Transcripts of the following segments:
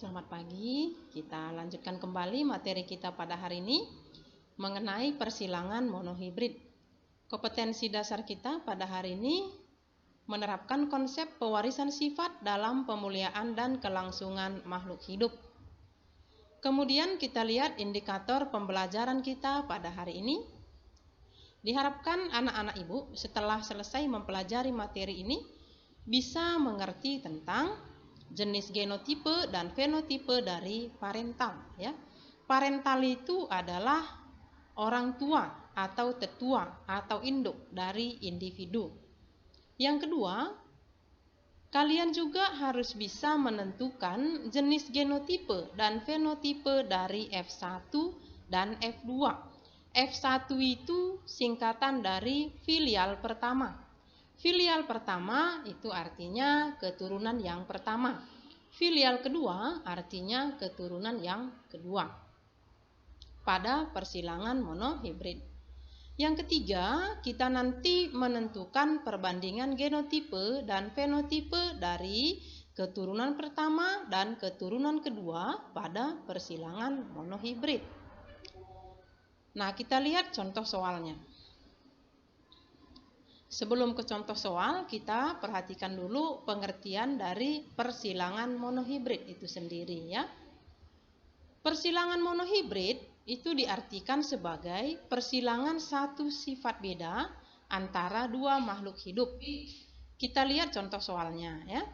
Selamat pagi, kita lanjutkan kembali materi kita pada hari ini mengenai persilangan monohibrid. Kompetensi dasar kita pada hari ini menerapkan konsep pewarisan sifat dalam pemuliaan dan kelangsungan makhluk hidup. Kemudian kita lihat indikator pembelajaran kita pada hari ini. Diharapkan anak-anak ibu setelah selesai mempelajari materi ini bisa mengerti tentang jenis genotipe dan fenotipe dari parental, ya. Parental itu adalah orang tua atau tetua atau induk dari individu. Yang kedua, kalian juga harus bisa menentukan jenis genotipe dan fenotipe dari F1 dan F2. F1 itu singkatan dari filial pertama. Filial pertama itu artinya keturunan yang pertama. Filial kedua artinya keturunan yang kedua. Pada persilangan monohibrid. Yang ketiga, kita nanti menentukan perbandingan genotipe dan fenotipe dari keturunan pertama dan keturunan kedua pada persilangan monohibrid. Nah, kita lihat contoh soalnya. Sebelum ke contoh soal, kita perhatikan dulu pengertian dari persilangan monohibrid itu sendiri, ya. Persilangan monohibrid itu diartikan sebagai persilangan satu sifat beda antara dua makhluk hidup. Kita lihat contoh soalnya, ya.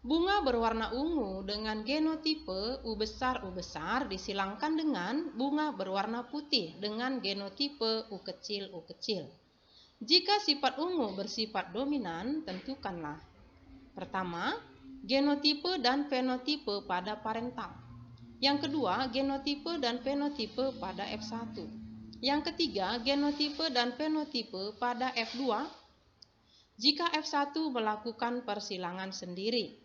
Bunga berwarna ungu dengan genotipe U besar disilangkan dengan bunga berwarna putih dengan genotipe U kecil. Jika sifat ungu bersifat dominan, tentukanlah. Pertama, genotipe dan fenotipe pada parental. Yang kedua, genotipe dan fenotipe pada F1. Yang ketiga, genotipe dan fenotipe pada F2. Jika F1 melakukan persilangan sendiri.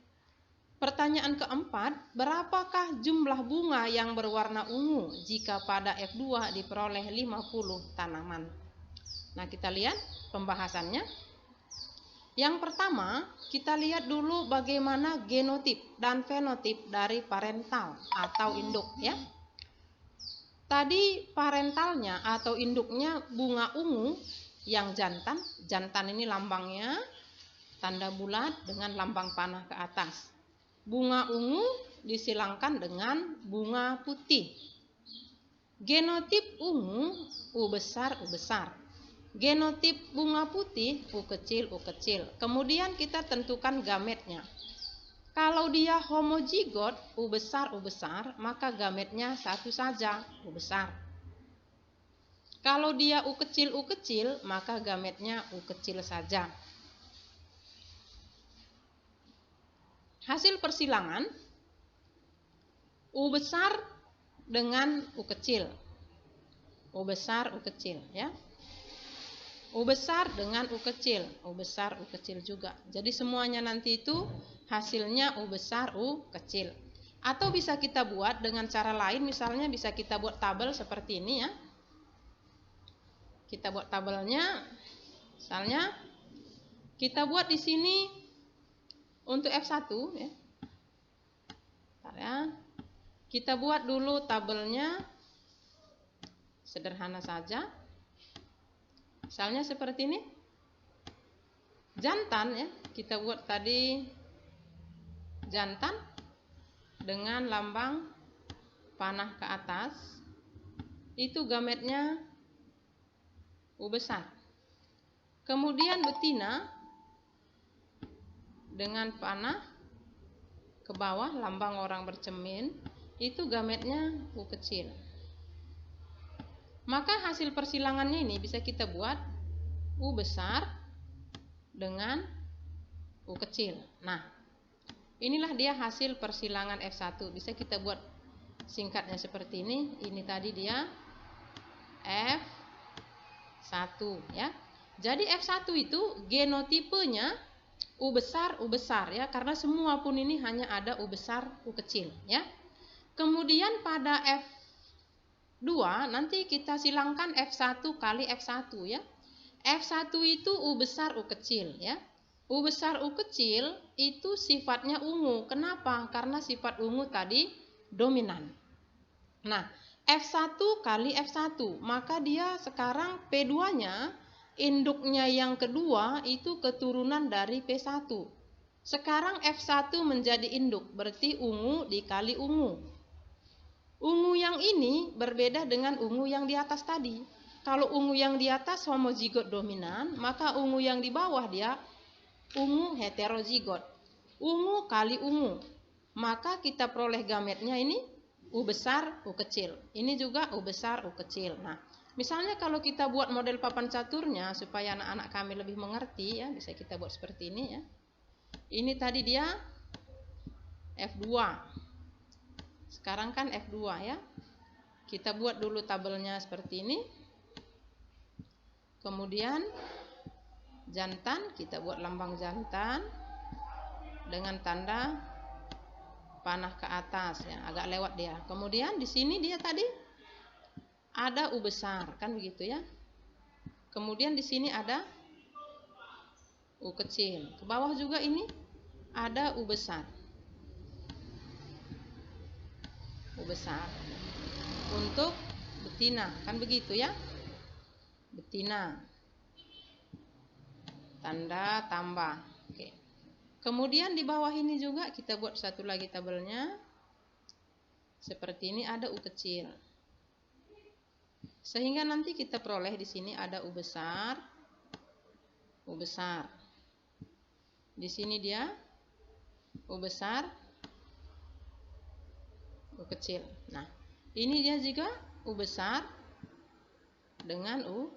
Pertanyaan keempat, berapakah jumlah bunga yang berwarna ungu jika pada F2 diperoleh 50 tanaman? Nah, kita lihat pembahasannya. Yang pertama, kita lihat dulu bagaimana genotip dan fenotip dari parental atau induk, ya. Tadi parentalnya atau induknya bunga ungu yang jantan. Jantan ini lambangnya tanda bulat dengan lambang panah ke atas. Bunga ungu disilangkan dengan bunga putih. Genotip ungu U besar. Genotip bunga putih U kecil. Kemudian kita tentukan gametnya. Kalau dia homozigot U besar, maka gametnya satu saja U besar. Kalau dia U kecil, maka gametnya U kecil saja. Hasil persilangan U besar dengan U kecil. U besar, U kecil, ya. U besar dengan U kecil, U besar, U kecil juga. Jadi semuanya nanti itu hasilnya U besar, U kecil. Atau bisa kita buat dengan cara lain, misalnya bisa kita buat tabel seperti ini, ya. Kita buat tabelnya, misalnya kita buat di sini untuk F1, ya. Bentar, ya. Kita buat dulu tabelnya sederhana saja. Misalnya seperti ini. Jantan, ya. Kita buat tadi jantan dengan lambang panah ke atas. Itu gametnya U besar. Kemudian betina dengan panah ke bawah lambang orang bercermin, itu gametnya U kecil. Maka hasil persilangannya ini bisa kita buat U besar dengan U kecil. Nah, inilah dia hasil persilangan F1. Bisa kita buat singkatnya seperti ini. Ini tadi dia F1, ya. Jadi F1 itu genotipenya U besar, ya. Karena semua pun ini hanya ada U besar, U kecil, ya. Kemudian pada F2 nanti kita silangkan F1 kali F1, ya. F1 itu U besar, U kecil, ya. U besar U kecil itu sifatnya ungu. Kenapa? Karena sifat ungu tadi dominan. Nah, F1 kali F1, maka dia sekarang P2-nya, induknya yang kedua itu keturunan dari P1. Sekarang F1 menjadi induk, berarti ungu dikali ungu. Ungu yang ini berbeda dengan ungu yang di atas tadi. Kalau ungu yang di atas homozigot dominan, maka ungu yang di bawah dia ungu heterozigot. Ungu kali ungu. Maka kita peroleh gametnya ini U besar, U kecil. Ini juga U besar, U kecil. Nah, misalnya kalau kita buat model papan caturnya supaya anak-anak kami lebih mengerti ya, bisa kita buat seperti ini ya. Ini tadi dia F2. Sekarang kan F2 ya. Kita buat dulu tabelnya seperti ini. Kemudian jantan, kita buat lambang jantan dengan tanda panah ke atas ya, agak lewat dia. Kemudian di sini dia tadi ada U besar, kan begitu ya. Kemudian di sini ada U kecil. Ke bawah juga ini ada U besar. U besar. Untuk betina, kan begitu ya. Betina. Tanda tambah. Oke. Kemudian di bawah ini juga kita buat satu lagi tabelnya. Seperti ini ada U kecil. Sehingga nanti kita peroleh di sini ada U besar. U besar. Di sini dia U besar, U kecil. Nah, ini dia juga U besar dengan U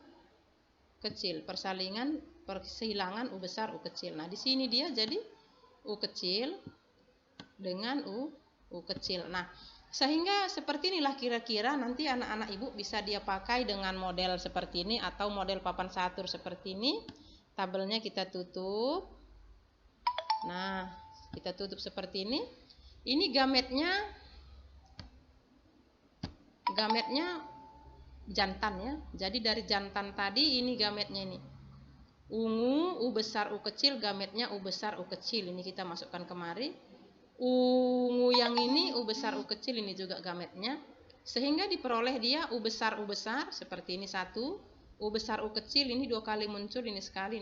kecil. Persilangan U besar, U kecil. Nah, di sini dia jadi U kecil dengan U kecil. Nah, sehingga seperti inilah kira-kira nanti anak-anak ibu bisa dia pakai dengan model seperti ini atau model papan catur seperti ini. Tabelnya kita tutup. Nah, kita tutup seperti ini. Ini gametnya jantan ya. Jadi dari jantan tadi ini gametnya ini. Ungu, U besar, U kecil, gametnya U besar, U kecil. Ini kita masukkan kemari. Ungu yang ini U besar, U kecil, ini juga gametnya. Sehingga diperoleh dia U besar, seperti ini satu. U besar, U kecil, ini dua kali muncul, ini sekali,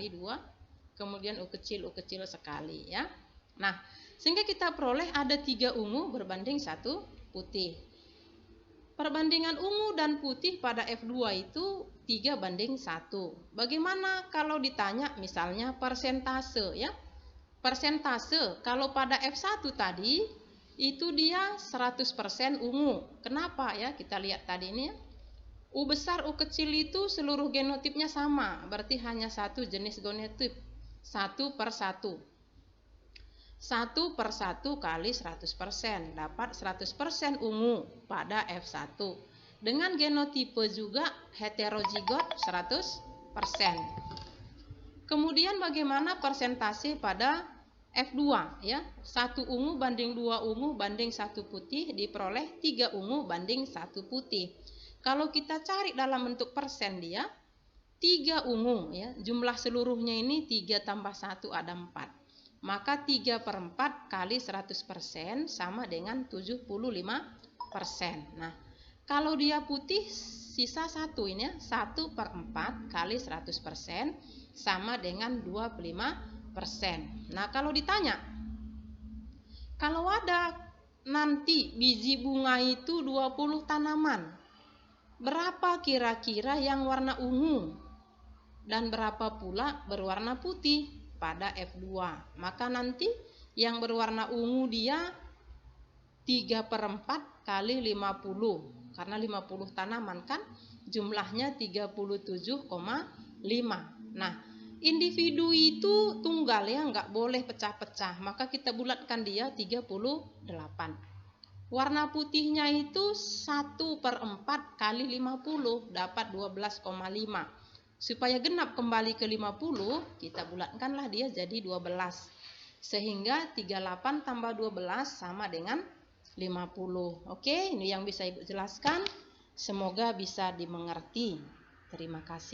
dua. Kemudian U kecil sekali ya. Nah, sehingga kita peroleh ada 3 ungu berbanding 1 putih. Perbandingan ungu dan putih pada F2 itu 3 banding 1. Bagaimana kalau ditanya misalnya persentase ya? Persentase kalau pada F1 tadi itu dia 100% ungu. Kenapa ya? Kita lihat tadi ini ya. U besar, U kecil itu seluruh genotipnya sama. Berarti hanya satu jenis genotip. 1 per 1. 1 per 1 kali 100%, dapat 100% ungu pada F1. Dengan genotipe juga heterozigot 100%. Kemudian bagaimana persentase pada F2 ya? 1 ungu banding 2 ungu banding 1 putih diperoleh 3 ungu banding 1 putih. Kalau kita cari dalam bentuk persen dia 3 ungu ya, jumlah seluruhnya ini 3 tambah 1 ada 4. Maka 3 per 4 kali 100% sama dengan 75%. Nah, kalau dia putih sisa 1 ini ya, 1 per 4 kali 100% sama dengan 25%. Nah, kalau ditanya, kalau ada nanti biji bunga itu 20 tanaman, berapa kira-kira yang warna ungu dan berapa pula berwarna putih pada F2? Maka nanti yang berwarna ungu dia 3 per 4 kali 50. Karena 50 tanaman kan jumlahnya 37,5. Nah, individu itu tunggal ya, nggak boleh pecah-pecah. Maka kita bulatkan dia 38. Warna putihnya itu 1 per 4 kali 50 dapat 12,5. Supaya genap kembali ke 50, kita bulatkanlah dia jadi 12. Sehingga 38 tambah 12 sama dengan 50. Oke, ini yang bisa Ibu jelaskan. Semoga bisa dimengerti. Terima kasih.